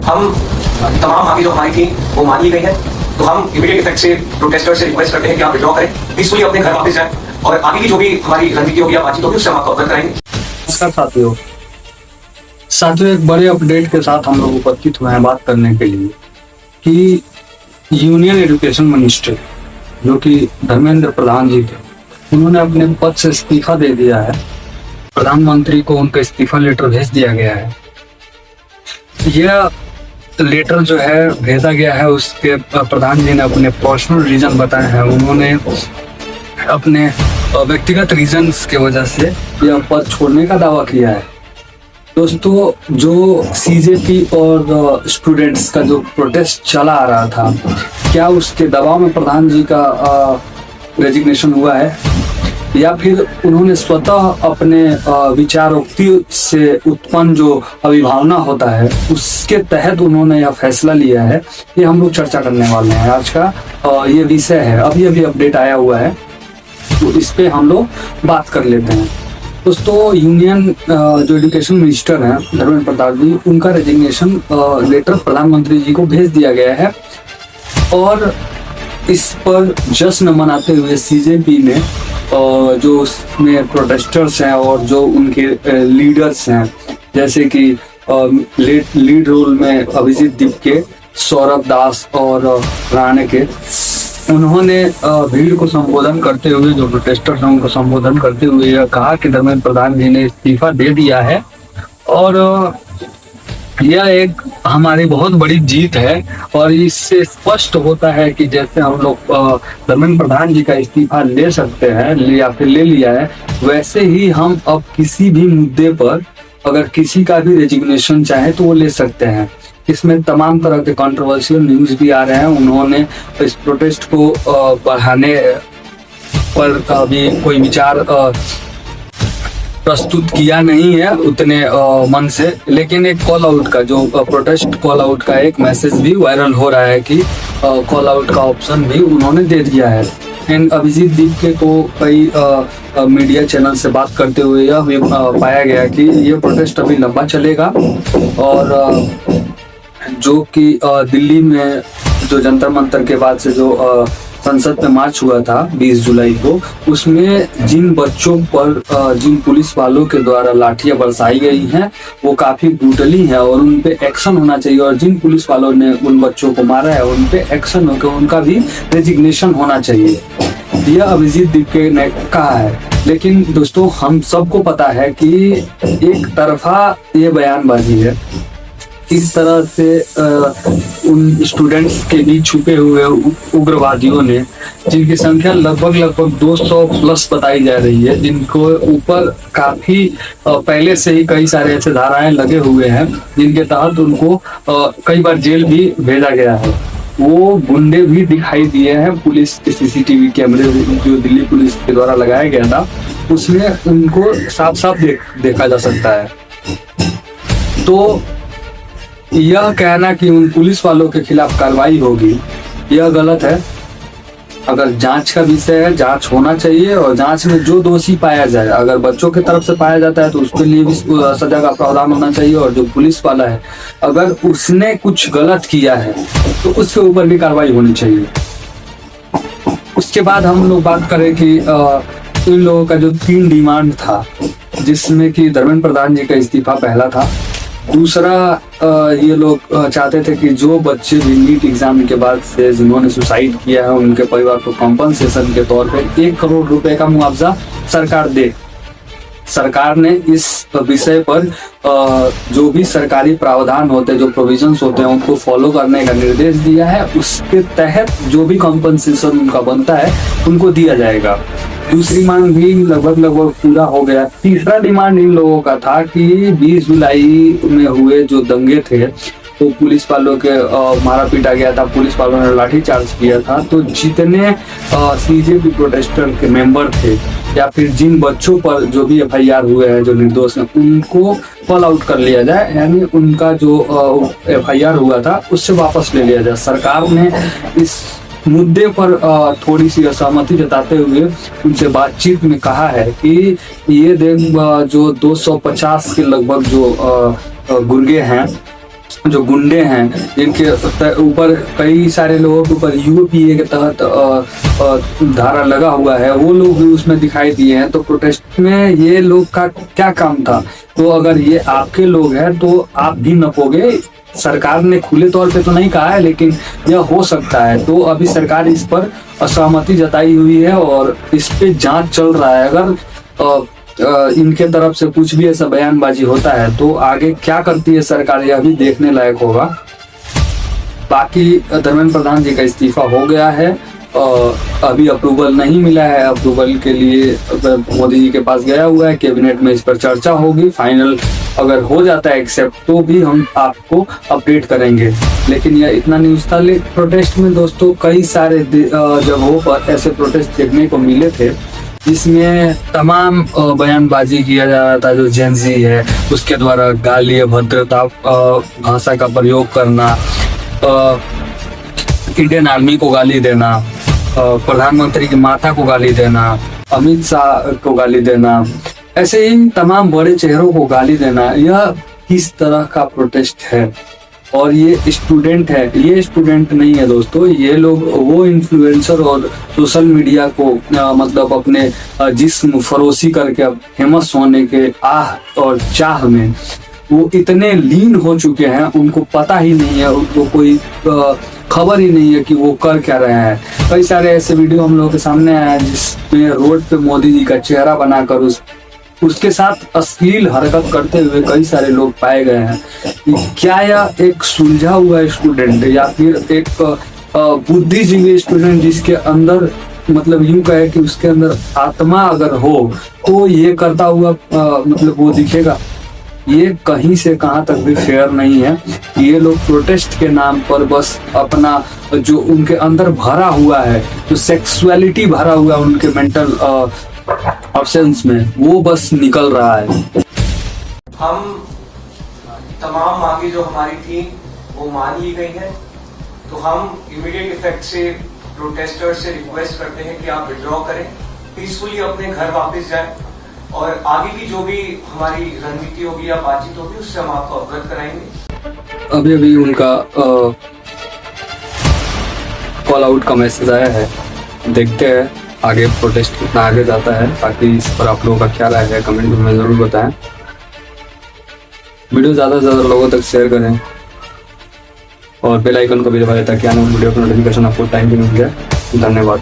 हम तमाम मांगे जो हमारी थी वो मान ली गई है। तो हम इमीडिएट इफेक्ट से प्रोटेस्टर से रिक्वेस्ट करते हैं कि आप विड्रॉ करें, पीसफुली अपने घर वापस जाएं और आगे की जो भी हमारी रणनीति होगी या बातचीत होगी उससे हम आपको अवगत कराएंगे। नमस्कार साथियों, एक बड़े अपडेट के साथ हम लोग उपस्थित हुए हैं बात करने के लिए कि यूनियन एजुकेशन मिनिस्टर जो कि धर्मेंद्र प्रधान जी थे, उन्होंने अपने पद से इस्तीफा दे दिया है। प्रधानमंत्री को उनका इस्तीफा लेटर भेज दिया गया है। यह लेटर जो है भेजा गया है, उसके प्रधान जी ने अपने पर्सनल रीजन बताए हैं। उन्होंने अपने व्यक्तिगत रीजंस की वजह से यह पद छोड़ने का दावा किया है। दोस्तों, जो सीजेपी और स्टूडेंट्स का जो प्रोटेस्ट चला आ रहा था, क्या उसके दबाव में प्रधान जी का रेजिग्नेशन हुआ है या फिर उन्होंने स्वतः अपने विचारोक्ति से उत्पन्न जो अभिभावना होता है उसके तहत उन्होंने यह फैसला लिया है? ये हम लोग चर्चा करने वाले हैं। आज का ये विषय है, अभी अपडेट आया हुआ है, तो इस पे हम लोग बात कर लेते हैं। दोस्तों, यूनियन जो एजुकेशन मिनिस्टर हैं धर्मेंद्र प्रधान जी, उनका रेजिग्नेशन लेटर प्रधानमंत्री जी को भेज दिया गया है और इस पर जश्न मनाते हुए सीजेपी ने जो उसमें प्रोटेस्टर्स हैं और जो उनके लीडर्स हैं, जैसे कि लीड रोल में अभिजीत दीपके, सौरभ दास और राणे के, उन्होंने भीड़ को संबोधन करते हुए, जो प्रोटेस्टर्स हैं उनको संबोधन करते हुए यह कहा कि धर्मेंद्र प्रधान जी ने इस्तीफा दे दिया है और यह एक हमारी बहुत बड़ी जीत है। और इससे स्पष्ट होता है कि जैसे हम लोग धर्मेंद्र प्रधान जी का इस्तीफा ले सकते हैं या फिर ले लिया है, वैसे ही हम अब किसी भी मुद्दे पर अगर किसी का भी रेजिग्नेशन चाहे तो वो ले सकते हैं। इसमें तमाम तरह के कंट्रोवर्शियल न्यूज भी आ रहे हैं। उन्होंने इस प्रोटेस्ट को बढ़ाने पर अभी कोई विचार प्रस्तुत किया नहीं है उतने मन से, लेकिन एक कॉल आउट का जो प्रोटेस्ट कॉल आउट का एक मैसेज भी वायरल हो रहा है कि कॉल आउट का ऑप्शन भी उन्होंने दे दिया है। एंड अभिजीत दीपके को कई मीडिया चैनल से बात करते हुए यह भी पाया गया कि यह प्रोटेस्ट अभी लंबा चलेगा और जो कि दिल्ली में जो जंतर मंतर के बाद से जो संसद में मार्च हुआ था 20 जुलाई को, उसमें जिन बच्चों पर जिन पुलिस वालों के द्वारा लाठियां बरसाई गई हैं वो काफी ब्रूटली हैं और उन पे एक्शन होना चाहिए। और जिन पुलिस वालों ने उन बच्चों को मारा है उन पे एक्शन होकर उनका भी रेजिग्नेशन होना चाहिए, यह अभिजीत दीपके ने कहा है। लेकिन दोस्तों, हम सबको पता है कि एक तरफा ये बयानबाजी है। इस तरह से उन स्टूडेंट्स के बीच छुपे हुए उग्रवादियों ने, जिनकी संख्या लगभग 200 प्लस बताई जा रही है, जिनको ऊपर काफी पहले से ही कई सारे ऐसे धाराएं लगे हुए हैं जिनके तहत उनको कई बार जेल भी भेजा गया है, वो गुंडे भी दिखाई दिए हैं। पुलिस के सीसीटीवी कैमरे जो दिल्ली पुलिस के द्वारा लगाया गया था उसमें उनको साफ साफ देखा जा सकता है। तो यह कहना कि उन पुलिस वालों के खिलाफ कार्रवाई होगी, यह गलत है। अगर जांच का विषय है, जांच होना चाहिए और जांच में जो दोषी पाया जाए, अगर बच्चों की तरफ से पाया जाता है तो उसके लिए भी सजा का प्रावधान होना चाहिए। और जो पुलिस वाला है, अगर उसने कुछ गलत किया है तो उसके ऊपर भी कार्रवाई होनी चाहिए। उसके बाद हम लोग बात करें कि इन लोगों का जो 3 डिमांड था, जिसमें कि धर्मेंद्र प्रधान जी का इस्तीफा पहला था। दूसरा, ये लोग चाहते थे कि जो बच्चे भी नीट एग्जाम के बाद से जिन्होंने सुसाइड किया है उनके परिवार को कॉम्पनसेशन के तौर पे 1 करोड़ रुपए का मुआवजा सरकार दे। सरकार ने इस विषय पर जो भी सरकारी प्रावधान होते हैं, जो प्रोविजंस होते हैं, उनको फॉलो करने का निर्देश दिया है। उसके तहत जो भी कॉम्पनसेशन उनका बनता है उनको दिया जाएगा। दूसरी मांग भी लगभग पूरा हो गया। तीसरा डिमांड इन लोगों का था कि 20 जुलाई में हुए जो दंगे थे तो पुलिस वालों के मारा पीटा गया था, पुलिस वालों ने लाठी चार्ज किया था। तो जितने सीजेपी प्रोटेस्टर के मेंबर थे या फिर जिन बच्चों पर जो भी एफआईआर हुए हैं, जो निर्दोष हैं, उनको कॉल आउट कर लिया जाए, यानी उनका जो एफआईआर हुआ था उससे वापस ले लिया जाए। सरकार ने इस मुद्दे पर थोड़ी सी असहमति जताते हुए उनसे बातचीत में कहा है कि ये जो 250 के लगभग जो गुर्गे हैं जो गुंडे हैं जिनके ऊपर कई सारे लोगों के ऊपर यूपीए के तहत धारा लगा हुआ है, वो लोग भी उसमें दिखाई दिए हैं। तो प्रोटेस्ट में ये लोग का क्या काम था? तो अगर ये आपके लोग हैं तो आप भी नपोगे। सरकार ने खुले तौर पे तो नहीं कहा है, लेकिन यह हो सकता है। तो अभी सरकार इस पर असहमति जताई हुई है और इस पे जांच चल रहा है। अगर इनके तरफ से कुछ भी ऐसा बयानबाजी होता है तो आगे क्या करती है सरकार, यह भी देखने लायक होगा। बाकी धर्मेंद्र प्रधान जी का इस्तीफा हो गया है, अभी अप्रूवल नहीं मिला है। अप्रूवल के लिए मोदी जी के पास गया हुआ है, कैबिनेट में इस पर चर्चा होगी। फाइनल अगर हो जाता है एक्सेप्ट तो भी हम आपको अपडेट करेंगे। लेकिन यह इतना न्यूज़ था। प्रोटेस्ट में दोस्तों कई सारे जगहों पर ऐसे प्रोटेस्ट देखने को मिले थे जिसमें तमाम बयानबाजी किया जा रहा था। जो जेनजी है उसके द्वारा गाली अभद्रता भाषा का प्रयोग करना, इंडियन आर्मी को गाली देना, प्रधानमंत्री की माता को गाली देना, अमित शाह को गाली देना, ऐसे ही तमाम बड़े चेहरों को गाली देना, यह किस तरह का प्रोटेस्ट है? और ये स्टूडेंट है, ये स्टूडेंट नहीं है दोस्तों, ये लोग वो इन्फ्लुएंसर और सोशल मीडिया को मतलब अपने जिस्म फरोशी करके फेमस होने के आह और चाह में वो इतने लीन हो चुके हैं, उनको पता ही नहीं है, उनको कोई खबर ही नहीं है कि वो कर क्या रहे हैं। कई सारे ऐसे वीडियो हम लोगों के सामने आए हैं जिसमें रोड पे मोदी जी का चेहरा बनाकर उसके साथ अश्लील हरकत करते हुए कई सारे लोग पाए गए हैं। क्या यह एक सुलझा हुआ स्टूडेंट या फिर एक बुद्धिजीवी स्टूडेंट जिसके अंदर मतलब यूं कहे कि उसके अंदर आत्मा अगर हो तो ये करता हुआ मतलब वो दिखेगा? ये कहीं से कहां तक भी फेयर नहीं है। ये लोग प्रोटेस्ट के नाम पर बस अपना जो उनके अंदर भरा हुआ है, जो सेक्सुअलिटी भरा हुआ है उनके मेंटल ऑप्शंस में, वो बस निकल रहा है। हम तमाम मांगे जो हमारी थी वो मान ली गई है, तो हम इमीडिएट इफेक्ट से प्रोटेस्टर्स से रिक्वेस्ट करते हैं कि आप विड्रॉ करें, पीसफुली अपने घर वापस जाएं और आगे की जो भी हमारी रणनीति होगी या बातचीत होगी उससे हम आपको अवगत कराएंगे। अभी अभी उनका कॉल आउट का मैसेज आया है, देखते हैं आगे प्रोटेस्ट कितना आगे जाता है। ताकि इस पर आप लोगों का क्या राय है कमेंट में जरूर बताएं। वीडियो ज़्यादा से ज़्यादा लोगों तक शेयर करें और बेल आइकन को भी दबाएं ताकि आने वाली वीडियो का नोटिफिकेशन आपको टाइम पे मिल जाए। धन्यवाद।